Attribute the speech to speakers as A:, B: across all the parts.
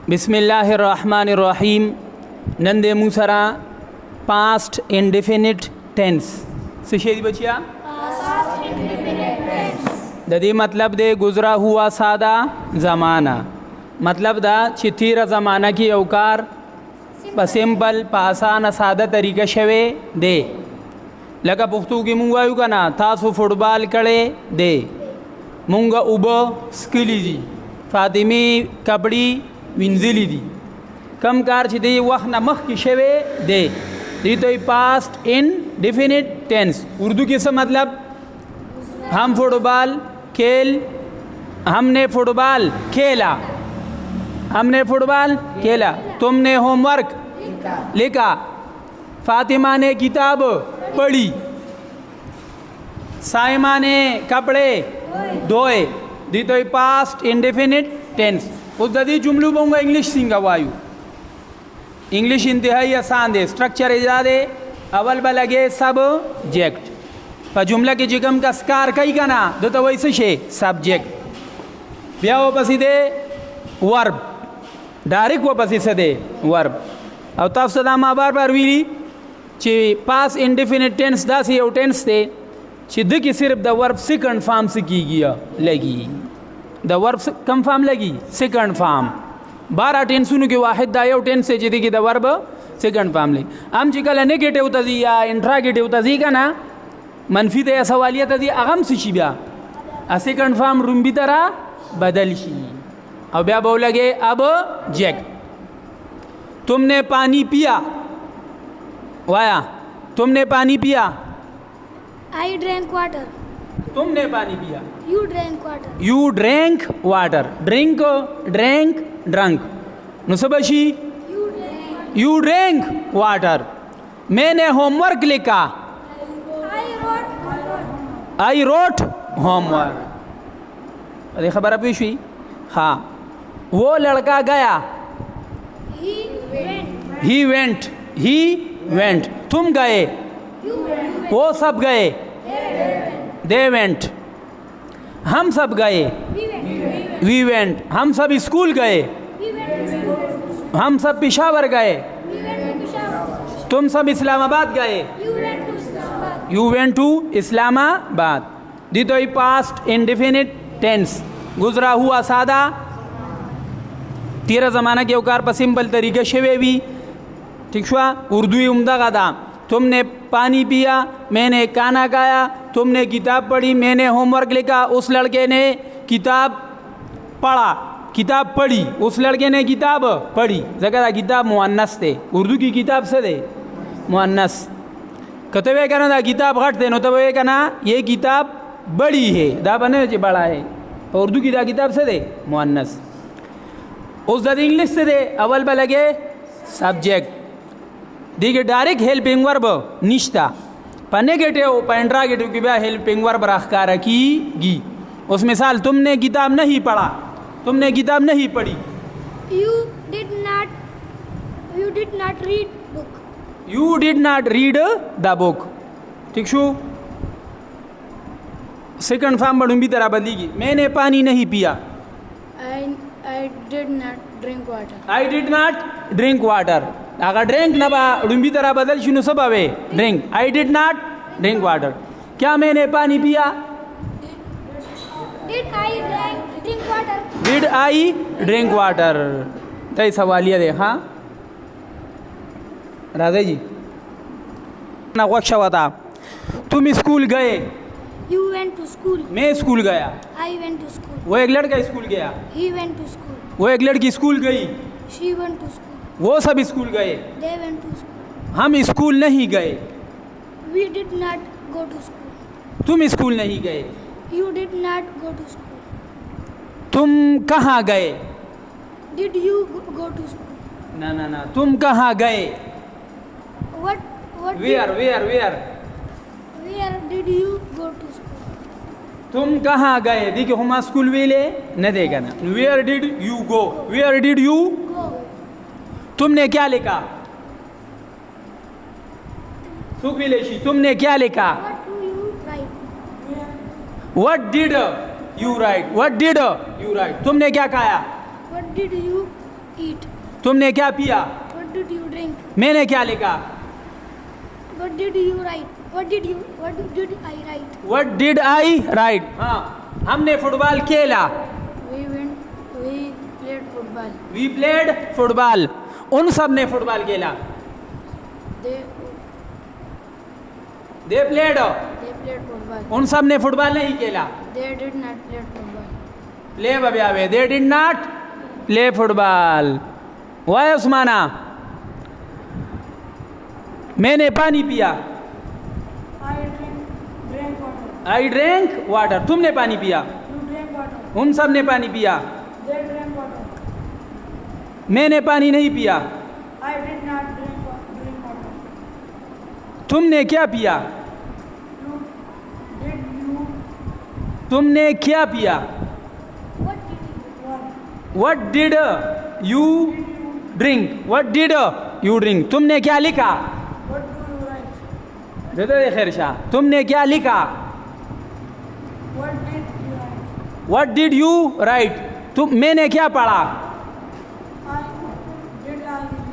A: बिस्मिल्लाहिर्रहमानिर्रहीम। नंदे मुसरा past indefinite tense सिशेदी बचिया ददी मतलब दे गुजरा हुआ सादा ज़माना मतलब दा चिथीर ज़माना की अवकार सिंपल पासान सादा तरीका शवे दे लगा पुख्तू की मुंगायु का ना तासु फुटबॉल कड़े दे मुंगा उब स्किली दी फातिमी कबड़ी विंजिली दी कम कार छिदी वह नमक की शवे दे दी तो पास्ट इन डिफिनिट टेंस उर्दू की से मतलब हम फुटबॉल खेल हमने फुटबॉल खेला हमने फुटबॉल खेला तुमने होमवर्क लिखा फातिमा ने किताब पढ़ी साइमा ने कपड़े धोए दी तो पास्ट इंडेफिनिट टेंस उस ददी जुमलू बोंगा इंग्लिश सिंगा वायु इंग्लिश इंतहाई आसान दे स्ट्रक्चर इजादे अवल बलगे सब्जेक्ट पर जुमला के जिगम का स्कार कई का ना दो तो वैसे शे सब्जेक्ट ब्या वो पसी दे वर्ब डायरेक्ट वो पसी से दे वर्ब और तब सदा माँ बार बार वीली ची पास इंडेफिनिट टेंस दा सी और टेंस दे चिद की सिर्फ द वर्ब सेकंड फॉर्म से की गया लगी द वर्ब कम फॉर्म लगी सेकंड फॉर्म 12 टेंसुन के वाहिद दायो टेंस से जिदी की द वर्ब सेकंड फॉर्म ले हम चिकल नेगेटिव तजी या इंट्रागेटिव तजी का ना मनफी दे सवालिया तजी अगम से ब्या आ सेकंड फॉर्म रुम्बी तरह बदल शी अब ब्या बोल लगे अब जेक तुमने पानी पिया वाया तुमने पानी पिया
B: I drank water.
A: तुमने पानी पिया
B: You drank water.
A: You drank water. Drink, drank, drunk. नुसबशी You drank water. मैंने होमवर्क लिखा I wrote homework. अरे खबर अब हुई हाँ वो लड़का गया He went. तुम गए वो सब गए They went. हम सब गए We went. हम सब स्कूल गए हम सब पेशावर गए तुम सब इस्लामाबाद गए You went to इस्लामाबाद दी तो पास्ट इंडेफिनिट टेंस गुजरा हुआ सादा तेरा ज़माना के औकार पर सिंपल तरीके शवे भी ठीक हुआ उर्दू उम्दा का दाम तुमने पानी पिया मैंने खाना खाया तुमने किताब पढ़ी मैंने होमवर्क लिखा उस लड़के ने किताब पढ़ी उस लड़के ने किताब पढ़ी जगह किताब मुअन्नस थे उर्दू की किताब से दे मुअन्नस कतवे कहना था किताब घट दे नो तब ये कहना ये किताब बड़ी है दा बने बड़ा है तो उर्दू की किताब से दे मुअन्नस उस दद इंग्लिश से दे अवल पर लगे सब्जेक्ट देखिए डायरेक्ट हेल्पिंग वर्ब निश्ता पर नेगेटिव पर इंट्रागेटिव की ब्या हेल्पिंग वर्ब रखा की गी उस मिसाल तुमने किताब नहीं पढ़ा तुमने किताब नहीं पढ़ी
B: You did not read book.
A: You did not read the book. ठीक शू सेकंड फॉर्म बढ़ूँ भी तरह बदलेगी मैंने पानी नहीं पिया
B: I did not drink water.
A: I did not drink water. अगर ड्रिंक ना बा रुम्बी तरह बदल शुरू सब आवे drink I did not drink water क्या मैंने पानी पिया
B: Did I drink water?
A: Did I drink water तय सवालिया दे हाँ राधे जी ना वक्षा बता तुम स्कूल गए
B: You went to school.
A: मैं स्कूल गया
B: I went to school.
A: वो एक लड़का स्कूल गया
B: He went to school.
A: वो एक लड़की स्कूल गई
B: She went to school.
A: वो सब स्कूल गए
B: They went to school.
A: हम स्कूल नहीं गए
B: We did not go to school.
A: तुम स्कूल नहीं गए
B: You did not go to school.
A: तुम कहाँ गए
B: Did you go to school?
A: ना तुम कहाँ गए
B: What
A: where
B: where did you go to school?
A: तुम कहाँ गए देखिए हम स्कूल वेले न देगा ना where did you go
B: Go.
A: तुमने क्या लिखा सुखविलेशी तुमने क्या लिखा
B: What do you write?
A: What did you write तुमने क्या खाया
B: What did you eat?
A: तुमने क्या पिया?
B: What did you drink?
A: मैंने क्या लिखा?
B: What did you write? What did I write?
A: What did I write? हाँ, हमने फुटबॉल खेला.
B: We played football.
A: We played football. उन सब ने फुटबॉल खेला.
B: They
A: played.
B: played football.
A: उन सब ने फुटबॉल नहीं खेला.
B: They did not play football.
A: Play बब्यावे. They did not play football. वाह उस्माना. मैंने पानी पिया.
B: I drank water.
A: I drank water. तुमने पानी पिया.
B: You drank water.
A: उन सब ने पानी पिया.
B: They drank water.
A: मैंने पानी नहीं पिया.
B: I did not drink water.
A: तुमने क्या पिया? तुमने क्या पिया?
B: What did you drink?
A: What did you drink? तुमने क्या लिखा?
B: What do you write?
A: दे दो ये खैर शाह. तुमने क्या लिखा?
B: What did you write?
A: What did you write? मैंने क्या पढ़ा?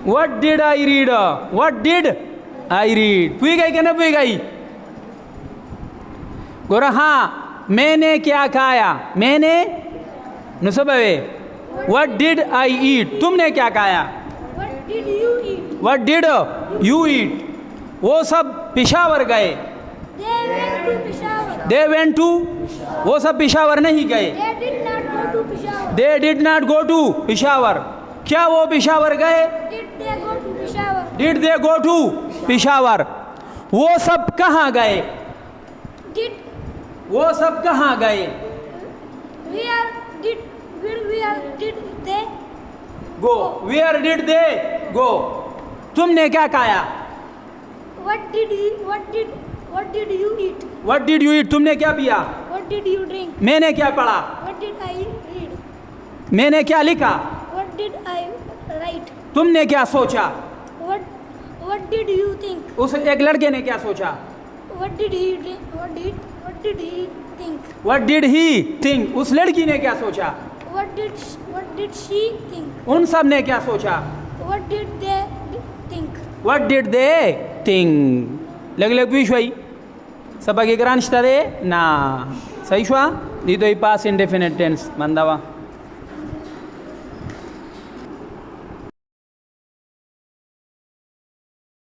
A: What did I read? What did I read? पुई गई क्या ना पुई गई? गोरा हाँ, मैंने क्या खाया? मैंने नुसबे. What did I eat? तुमने क्या खाया?
B: What did you eat?
A: What did you eat? वो सब पेशावर गए.
B: They went to Peshawar.
A: They went to. वो सब पेशावर नहीं गए.
B: They did not go to Peshawar.
A: They did not go to Peshawar. क्या वो पेशावर गए?
B: Did they go to Peshawar?
A: Did they go to Peshawar? वो सब कहाँ गए?
B: Did
A: वो सब कहाँ गए?
B: where did they
A: Go. Where did they go? तुमने क्या खाया?
B: What did you eat?
A: What did you eat? तुमने क्या पिया?
B: What did you drink?
A: मैंने क्या पढ़ा?
B: What did I read?
A: मैंने क्या लिखा?
B: What did I write?
A: तुमने क्या सोचा?
B: What did you think?
A: उस एक लड़के ने क्या सोचा?
B: What did he drink? What did he think?
A: What did he think? उस लड़की ने क्या सोचा?
B: What did she think?
A: उन सब ने क्या सोचा?
B: What did they think?
A: What did they think? लग विश्वाई सबक इकरान दे ना सही शुआ दी तो पास इंडेफिनेट टेंस मंदावा